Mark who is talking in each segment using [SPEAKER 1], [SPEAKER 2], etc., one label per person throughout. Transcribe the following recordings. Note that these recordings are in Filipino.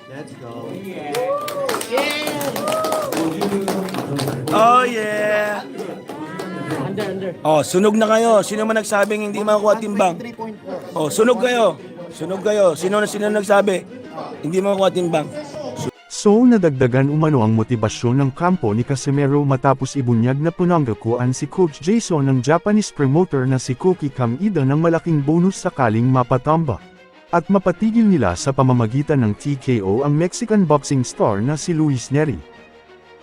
[SPEAKER 1] Let's go.
[SPEAKER 2] Oh yeah!
[SPEAKER 3] Under.
[SPEAKER 2] Oh, sunog na kayo. Sino man nagsabing hindi makukuha timbang?
[SPEAKER 1] 3.4.
[SPEAKER 2] Oh, sunog kayo. Sunog kayo. Sino nagsabi? Hindi makukuha timbang.
[SPEAKER 4] So nadagdagan umano ang motibasyon ng kampo ni Casimero matapos ibunyag na punanggakuan si Coach Jason ng Japanese promoter na si Koki Kamida ng malaking bonus sakaling mapatamba. At mapatigil nila sa pamamagitan ng TKO ang Mexican boxing star na si Luis Neri.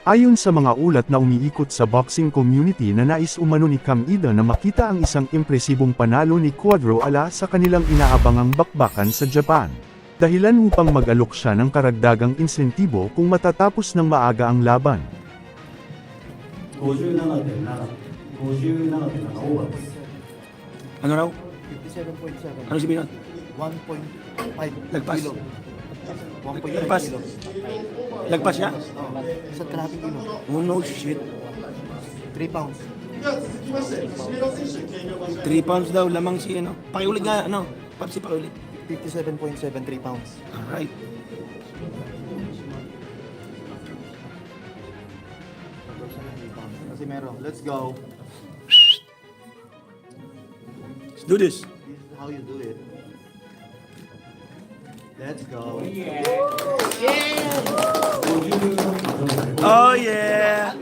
[SPEAKER 4] Ayon sa mga ulat na umiikot sa boxing community na nais umano ni Kamida na makita ang isang impresibong panalo ni Cuadro ala sa kanilang inaabangang bakbakan sa Japan. Dahilan upang mag-alok siya ng karagdagang insentibo kung matatapos ng maaga ang laban.
[SPEAKER 1] 57.7 over.
[SPEAKER 2] Ano raw?
[SPEAKER 1] 57.7.
[SPEAKER 2] Ano sabihin nun?
[SPEAKER 1] 1.5
[SPEAKER 2] Lagpas.
[SPEAKER 1] kilo. 1.5
[SPEAKER 2] Lagpas.
[SPEAKER 1] kilo.
[SPEAKER 2] Lagpas niya?
[SPEAKER 1] Sa kalahati kilo.
[SPEAKER 2] Oh no shit.
[SPEAKER 1] 3 pounds.
[SPEAKER 2] 3 pounds daw lamang si ano. Pakiulit nga ano. Papsi pakiulit.
[SPEAKER 1] 57.7, 3 pounds.
[SPEAKER 2] Alright.
[SPEAKER 1] Kasi meron. Let's go.
[SPEAKER 2] Let's do this.
[SPEAKER 1] This is how you do it. Let's go.
[SPEAKER 2] Oh yeah!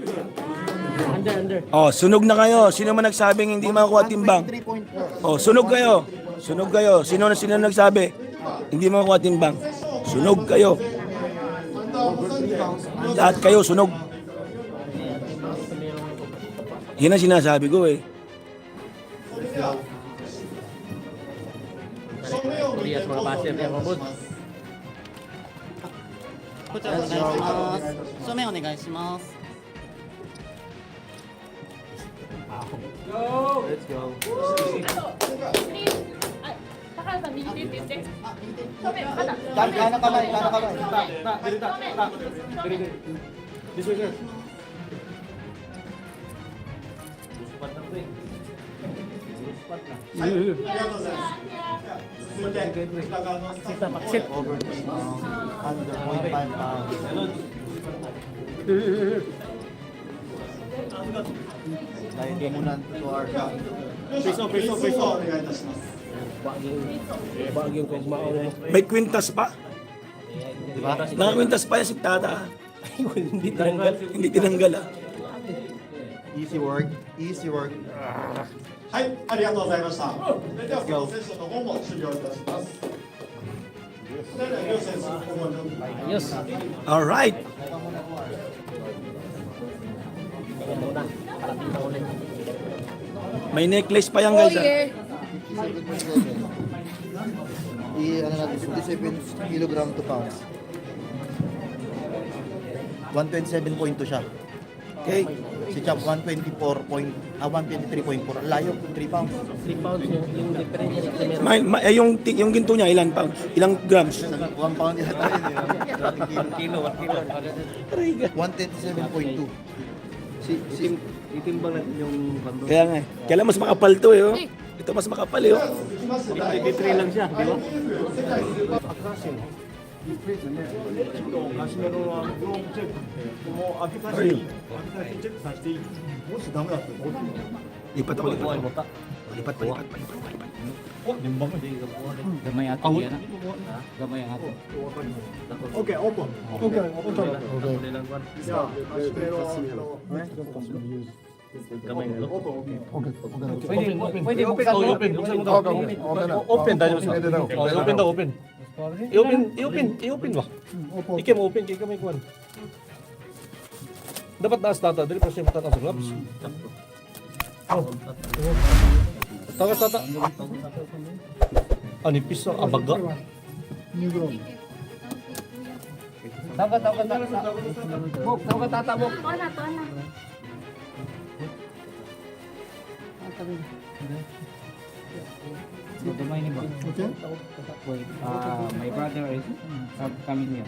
[SPEAKER 3] Under.
[SPEAKER 2] Oh, sunog na kayo. Sino man nagsabing hindi makukuha timbang?
[SPEAKER 1] 3.4.
[SPEAKER 2] Oh, sunog kayo. Sunog kayo. Sino nagsabi? Hindi makukuha timbang. Sunog kayo. Lahat kayo sunog. Yan ang sinasabi ko eh.
[SPEAKER 3] Korea's mga baser niya, mabud.
[SPEAKER 5] こちらお願いします。正面お願いします。
[SPEAKER 1] Let's go.
[SPEAKER 6] 高原さん右手って言って正面肩
[SPEAKER 1] Kana kamay, kana kamay. Over under 0.5 pounds. Dahil di muna to our
[SPEAKER 2] May kwintas pa.
[SPEAKER 1] Diba?
[SPEAKER 2] Nakakwintas pa yan si Tata. Hindi tinanggal ah.
[SPEAKER 1] Easy work, easy work.
[SPEAKER 7] はい、ありがとうございました。それでは、
[SPEAKER 1] Let's go.
[SPEAKER 7] セッションの方も終了いたします。それでは、両選手、ここに。
[SPEAKER 3] Ayos.
[SPEAKER 2] Alright. May necklace pa yan guys ah.
[SPEAKER 1] Ano natin, 57 kilogram to pounds. 127.2 siya.
[SPEAKER 2] Okay.
[SPEAKER 1] Si Chap 123.4. Ang layo, 3 pounds.
[SPEAKER 3] 3 pounds yung difference niya sa meron.
[SPEAKER 2] Yung ginto niya ilan pounds? Ilang grams?
[SPEAKER 1] 1 pound yata yun. Kilo. 127.2. Si
[SPEAKER 3] Itimbang natin yung bando.
[SPEAKER 2] Kaya nga eh. Kailan mas makapal to eh oh. Ito mas makapal eh oh.
[SPEAKER 3] 83 lang siya, di ba?
[SPEAKER 7] ガシメロはグローブチェック。もう開けさせていい。開けさせてチェックさせていい。もしダメだったらどうするの？
[SPEAKER 2] Lipat ako, lipat. Lipat.
[SPEAKER 5] Gamay ato yan. Gamay ang ato.
[SPEAKER 7] オッケー、オープン。オッケー、オープン。じゃあ、ガシメロは
[SPEAKER 3] Gamay na
[SPEAKER 7] オープン、オッケー。
[SPEAKER 5] Pwede open daw.
[SPEAKER 8] Open, daw sa. Open daw, open. I-open ba? Ikem open kay kamay kuan. Dapat naas tata, dili pa siya matataas sa gloves. Tagas tata. Anipis sa abaga.
[SPEAKER 5] Tawag tata mo.
[SPEAKER 6] to na
[SPEAKER 5] Gamay ni ba? Wait, my brother is coming here.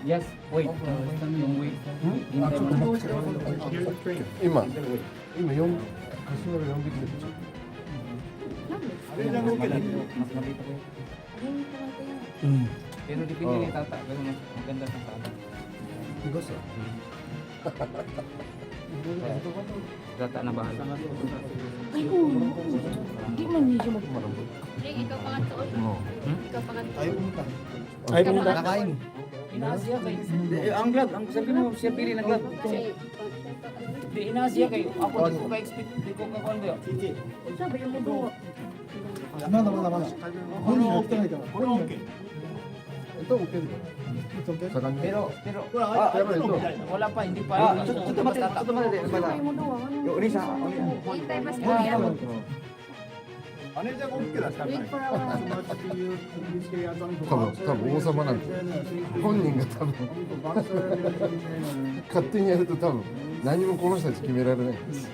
[SPEAKER 5] Yes, wait. Yung wait.
[SPEAKER 9] 今4柏が4匹出てきた
[SPEAKER 5] Mas mabito ko. Pero depende kay tata. Pero mas maganda sa tata. Tata na bahala.
[SPEAKER 6] Jake, ikaw pangatlo. Ikaw pangatlo.
[SPEAKER 1] Ayaw pumunta.
[SPEAKER 2] Ay, pumunta.
[SPEAKER 1] Nakain.
[SPEAKER 5] Inasya kay. Ang glove, ang sabi mo siya pili ng glove. Di inasya kay. Ako di ko ka-expect. Di ko ka-convey.
[SPEAKER 6] Sabi yung mundo.
[SPEAKER 7] まだまだまだ。本人が来てないから。これは OK。ito OK だよ。さかん
[SPEAKER 5] Pero, wala pa, hindi pa.
[SPEAKER 6] Hintay pa si Kuya.
[SPEAKER 7] マネージャーが OK だったら。
[SPEAKER 6] Wait for a while.
[SPEAKER 9] 多分王様なんで本人が多分勝手にやると多分何もこの人たち決められないんです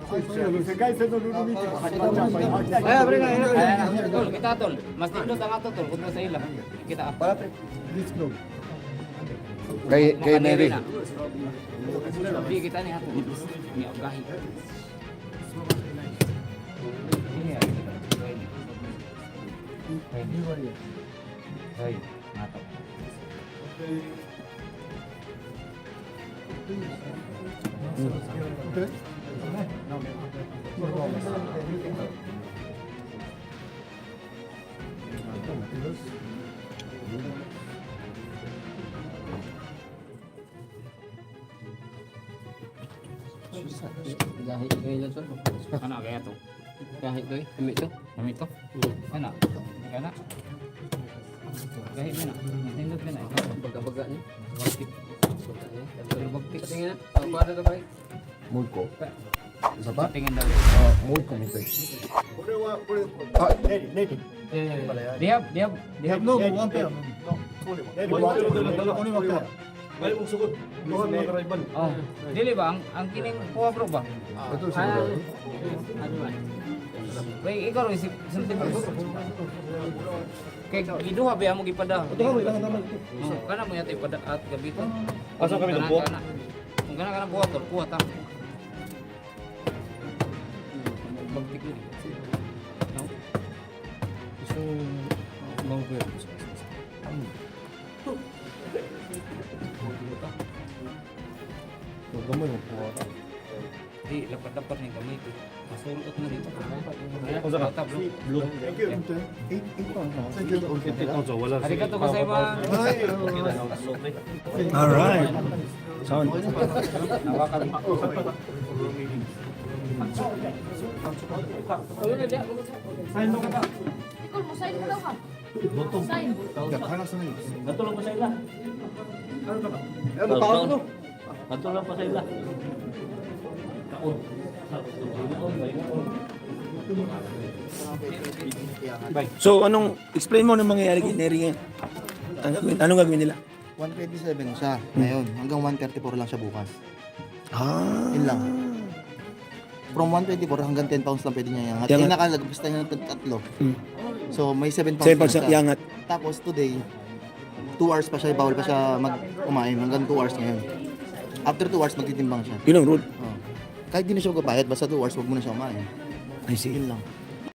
[SPEAKER 7] 世界戦のルールミーティング始まっちゃうから今来たい
[SPEAKER 5] Ayan, pre, ayan, tol, kita tol. Mas nindot ang ato tol, kung sa ila. Kita.
[SPEAKER 9] kay Neri
[SPEAKER 5] Sabi kita ni ato. Ni gahi. Ini ya. Hai, mata. Gahi kayo tol. Ano kaya to? Gahi to eh. Kami to. Kami to. Ano? Kana? Gahi na. Nindot na. Baga-baga ni. Baktik. Baktik tingin na. Para to ba?
[SPEAKER 9] もう一個サバ
[SPEAKER 5] Tingin daw.
[SPEAKER 9] もう一個見たい
[SPEAKER 7] これはこれ
[SPEAKER 9] あ
[SPEAKER 7] ネギ
[SPEAKER 5] They have
[SPEAKER 7] no one pair negi only one pair
[SPEAKER 8] Balik mong sugot. Luhan mga karayban.
[SPEAKER 5] Oh, dili ba ang kining kuha bro ba?
[SPEAKER 9] ito siguro
[SPEAKER 5] Wait, ikaw rin si kay giduha ba mo gipada? Kana mo yata ipada at gabi to.
[SPEAKER 8] Asa kami ng buwak?
[SPEAKER 5] Kung kana buhat to, kuha ta. Bagtik ni. No. So, mau ke?
[SPEAKER 9] gamay mo po
[SPEAKER 5] Di dapat ni gamay ko. Masulot na dito.
[SPEAKER 8] Unsa ka?
[SPEAKER 5] Blue.
[SPEAKER 7] thank you
[SPEAKER 1] thank you.
[SPEAKER 8] Wala.
[SPEAKER 5] Arigato gozaimasu.
[SPEAKER 2] Alright. Sound.
[SPEAKER 5] Nawa kami.
[SPEAKER 6] Ikaw, musayin mo daw ka. Musayin.
[SPEAKER 3] Natulong pa sa ila. Natulong pa sa ila. Kaon.
[SPEAKER 2] So, explain mo anong mangyayari kay Neri ngayon? Anong gagawin nila?
[SPEAKER 1] 127 siya ngayon. Hanggang 134 lang siya bukas. Yun lang. From 124 hanggang 10 pounds lang pwede niya iangat.
[SPEAKER 2] Iangat.
[SPEAKER 1] Eh, nakalagpas na niya ng tatlo. So, may 7 pounds
[SPEAKER 2] 7
[SPEAKER 1] na
[SPEAKER 2] pounds
[SPEAKER 1] siya.
[SPEAKER 2] ang iangat.
[SPEAKER 1] Tapos today, 2 hours pa siya, bawal pa siya kumain. Hanggang 2 hours ngayon. After 2 hours, magtitimbang siya.
[SPEAKER 2] Yun ang rule.
[SPEAKER 1] Oh. Kahit di na siya magpapayat, basta 2 hours, wag mo na siya kumain.
[SPEAKER 2] I see.
[SPEAKER 1] Yun lang.